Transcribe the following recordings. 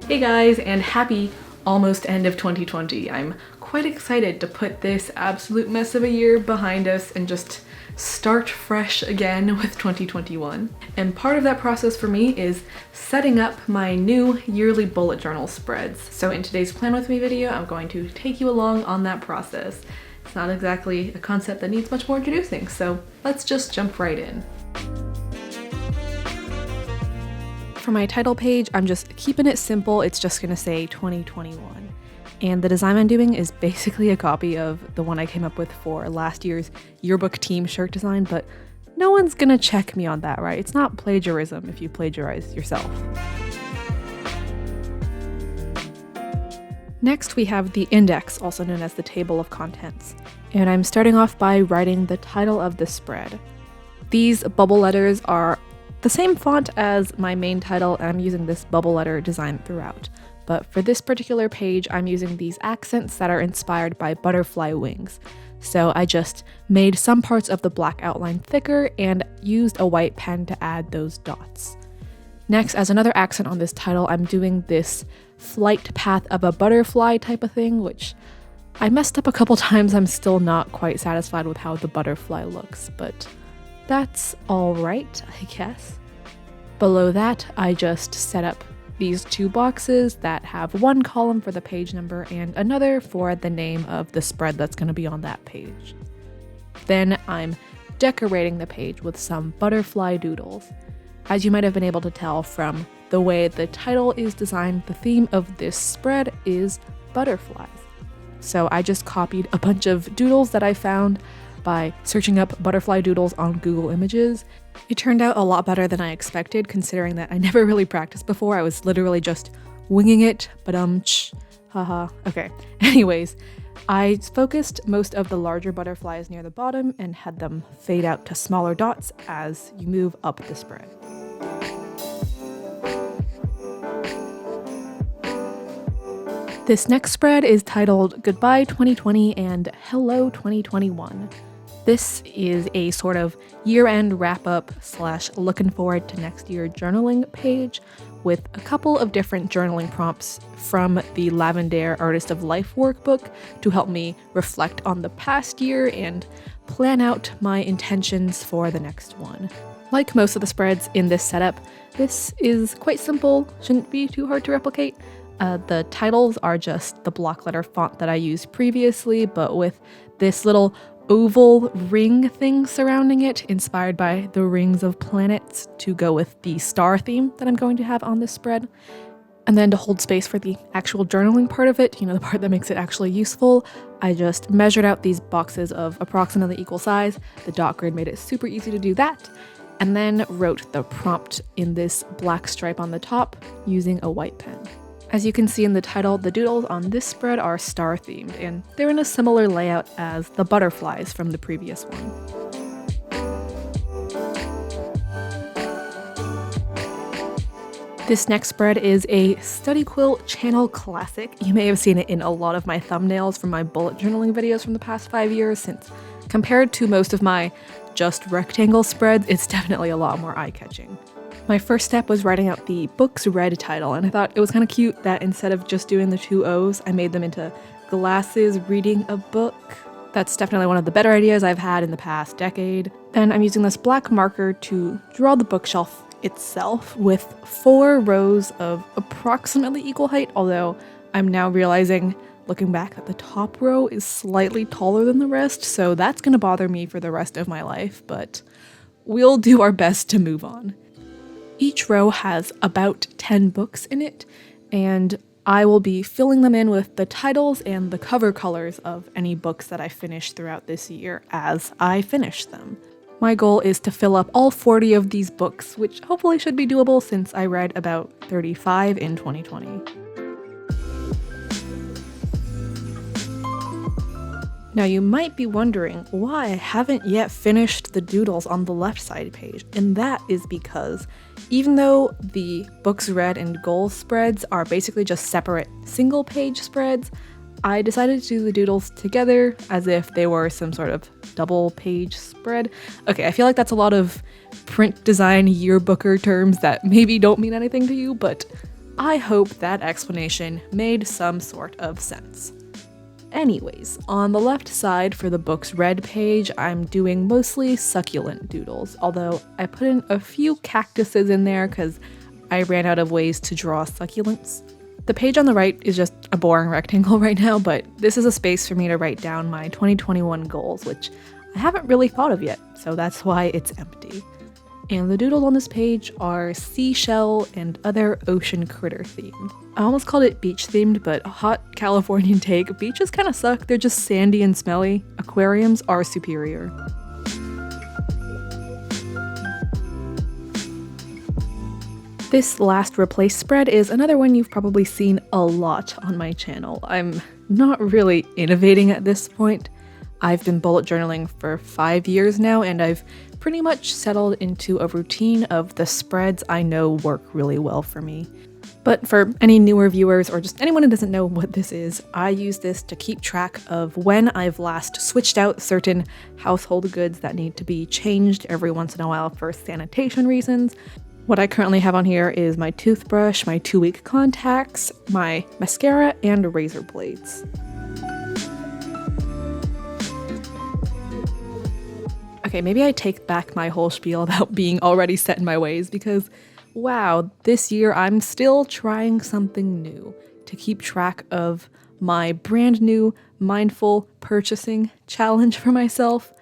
Hey guys, and happy almost end of 2020. I'm quite excited to put this absolute mess of a year behind us and just start fresh again with 2021. And part of that process for me is setting up my new yearly bullet journal spreads. So in today's Plan With Me video, I'm going to take you along on that process. It's not exactly a concept that needs much more introducing, so let's just jump right in. For my title page, I'm just keeping it simple. It's just gonna say 2021. And the design I'm doing is basically a copy of the one I came up with for last year's yearbook team shirt design, but no one's gonna check me on that, right? It's not plagiarism if you plagiarize yourself. Next, we have the index, also known as the table of contents. And I'm starting off by writing the title of the spread. These bubble letters are the same font as my main title, and I'm using this bubble letter design throughout. But for this particular page, I'm using these accents that are inspired by butterfly wings. So I just made some parts of the black outline thicker and used a white pen to add those dots. Next, as another accent on this title, I'm doing this flight path of a butterfly type of thing, which I messed up a couple times. I'm still not quite satisfied with how the butterfly looks, but that's all right, I guess. Below that, I just set up these two boxes that have one column for the page number and another for the name of the spread that's going to be on that page. Then I'm decorating the page with some butterfly doodles. As you might have been able to tell from the way the title is designed, the theme of this spread is butterflies. So I just copied a bunch of doodles that I found by searching up butterfly doodles on Google Images. It turned out a lot better than I expected, considering that I never really practiced before. I was literally just winging it, but haha. Okay. Anyways, I focused most of the larger butterflies near the bottom and had them fade out to smaller dots as you move up the spread. This next spread is titled Goodbye 2020 and Hello 2021. This is a sort of year-end wrap-up / looking forward to next year journaling page with a couple of different journaling prompts from the Lavender Artist of Life workbook to help me reflect on the past year and plan out my intentions for the next one. Like most of the spreads in this setup, this is quite simple, shouldn't be too hard to replicate. The titles are just the block letter font that I used previously, but with this little oval ring thing surrounding it, inspired by the rings of planets to go with the star theme that I'm going to have on this spread. And then to hold space for the actual journaling part of it, the part that makes it actually useful, I just measured out these boxes of approximately equal size. The dot grid made it super easy to do that. And then wrote the prompt in this black stripe on the top using a white pen. As you can see in the title, the doodles on this spread are star themed, and they're in a similar layout as the butterflies from the previous one. This next spread is a studyquill channel classic. You may have seen it in a lot of my thumbnails from my bullet journaling videos from the past 5 years, since compared to most of my just rectangle spreads, it's definitely a lot more eye-catching. My first step was writing out the book's red title, and I thought it was kind of cute that instead of just doing the two O's, I made them into glasses reading a book. That's definitely one of the better ideas I've had in the past decade. Then I'm using this black marker to draw the bookshelf itself with 4 rows of approximately equal height, although I'm now realizing, looking back, that the top row is slightly taller than the rest, so that's going to bother me for the rest of my life, but we'll do our best to move on. Each row has about 10 books in it, and I will be filling them in with the titles and the cover colors of any books that I finish throughout this year as I finish them. My goal is to fill up all 40 of these books, which hopefully should be doable since I read about 35 in 2020. Now you might be wondering why I haven't yet finished the doodles on the left side page, and that is because even though the books red and gold spreads are basically just separate single page spreads, I decided to do the doodles together as if they were some sort of double page spread. Okay, I feel like that's a lot of print design yearbooker terms that maybe don't mean anything to you, but I hope that explanation made some sort of sense. Anyways, on the left side for the book's red page, I'm doing mostly succulent doodles, although I put in a few cactuses in there because I ran out of ways to draw succulents. The page on the right is just a boring rectangle right now, but this is a space for me to write down my 2021 goals, which I haven't really thought of yet, so that's why it's empty. And the doodles on this page are seashell and other ocean critter themed. I almost called it beach themed, but hot Californian take, beaches kind of suck, they're just sandy and smelly. Aquariums are superior. This last replace spread is another one you've probably seen a lot on my channel. I'm not really innovating at this point. I've been bullet journaling for 5 years now, and I've pretty much settled into a routine of the spreads I know work really well for me. But for any newer viewers or just anyone who doesn't know what this is, I use this to keep track of when I've last switched out certain household goods that need to be changed every once in a while for sanitation reasons. What I currently have on here is my toothbrush, my 2-week contacts, my mascara, and razor blades. Okay, maybe I take back my whole spiel about being already set in my ways because, wow, this year I'm still trying something new to keep track of my brand new mindful purchasing challenge for myself.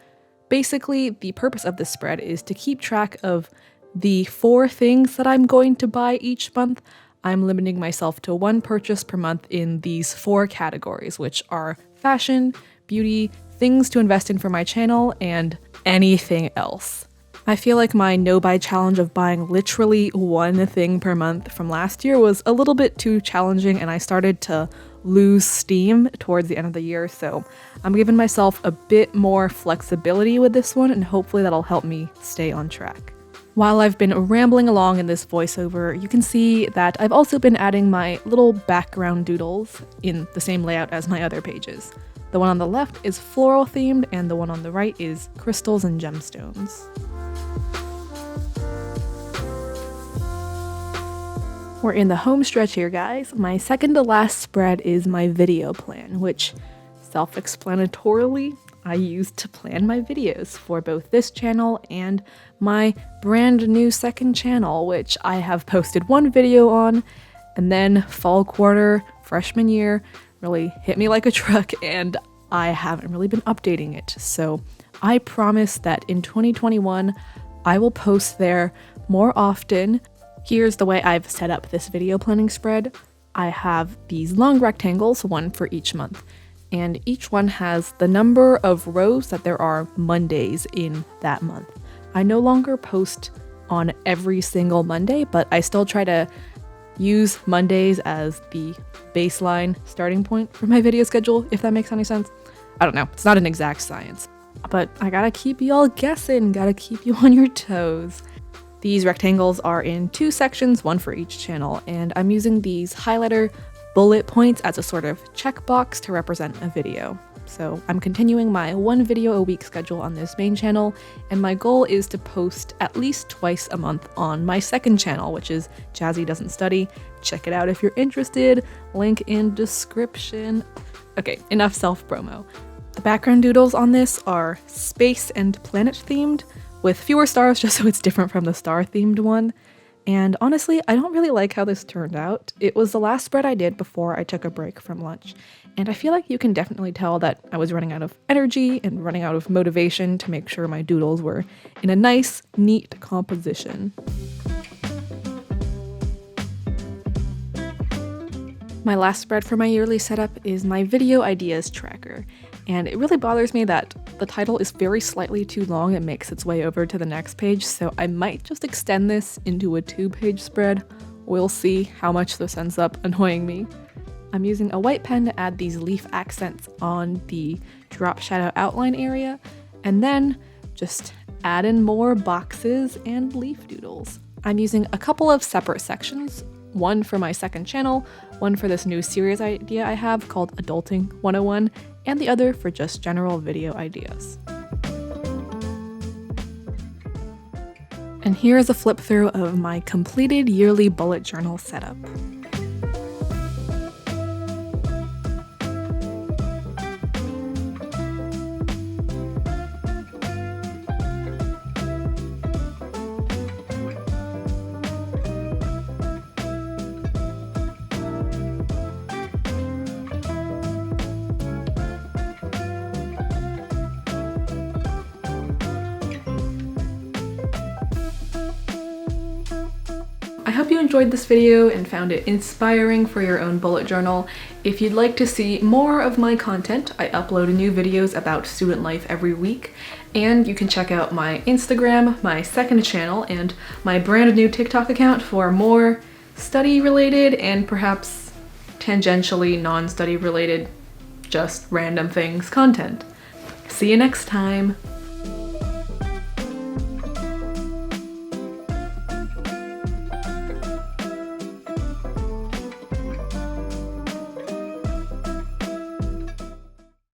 Basically, the purpose of this spread is to keep track of the 4 things that I'm going to buy each month. I'm limiting myself to 1 purchase per month in these 4 categories, which are fashion, beauty, things to invest in for my channel, and anything else. I feel like my no-buy challenge of buying literally 1 thing per month from last year was a little bit too challenging, and I started to lose steam towards the end of the year, so I'm giving myself a bit more flexibility with this one, and hopefully that'll help me stay on track. While I've been rambling along in this voiceover, you can see that I've also been adding my little background doodles in the same layout as my other pages. The one on the left is floral themed, and the one on the right is crystals and gemstones. We're in the home stretch here, guys. My second to last spread is my video plan, which self-explanatorily I use to plan my videos for both this channel and my brand new second channel, which I have posted 1 video on, and then fall quarter, freshman year, really hit me like a truck, and I haven't really been updating it. So I promise that in 2021, I will post there more often. Here's the way I've set up this video planning spread. I have these long rectangles, 1 for each month, and each one has the number of rows that there are Mondays in that month. I no longer post on every single Monday, but I still try to use Mondays as the baseline starting point for my video schedule, if that makes any sense. I don't know, it's not an exact science, but I gotta keep y'all guessing, gotta keep you on your toes. These rectangles are in 2 sections, 1 for each channel, and I'm using these highlighter bullet points as a sort of checkbox to represent a video. So I'm continuing my 1 video a week schedule on this main channel, and my goal is to post at least twice a month on my second channel, which is Jazzy Doesn't Study. Check it out if you're interested, link in description. Okay, enough self-promo. The background doodles on this are space and planet themed, with fewer stars just so it's different from the star themed one. And honestly, I don't really like how this turned out. It was the last spread I did before I took a break from lunch, and I feel like you can definitely tell that I was running out of energy and running out of motivation to make sure my doodles were in a nice, neat composition. My last spread for my yearly setup is my video ideas tracker, and it really bothers me that the title is very slightly too long. It makes its way over to the next page, so I might just extend this into a 2-page spread. We'll see how much this ends up annoying me. I'm using a white pen to add these leaf accents on the drop shadow outline area, and then just add in more boxes and leaf doodles. I'm using a couple of separate sections, 1 for my second channel, 1 for this new series idea I have called Adulting 101, and the other for just general video ideas. And here is a flip through of my completed yearly bullet journal setup. I hope you enjoyed this video and found it inspiring for your own bullet journal. If you'd like to see more of my content, I upload new videos about student life every week, and you can check out my Instagram, my second channel, and my brand new TikTok account for more study related and perhaps tangentially non-study related, just random things content. See you next time!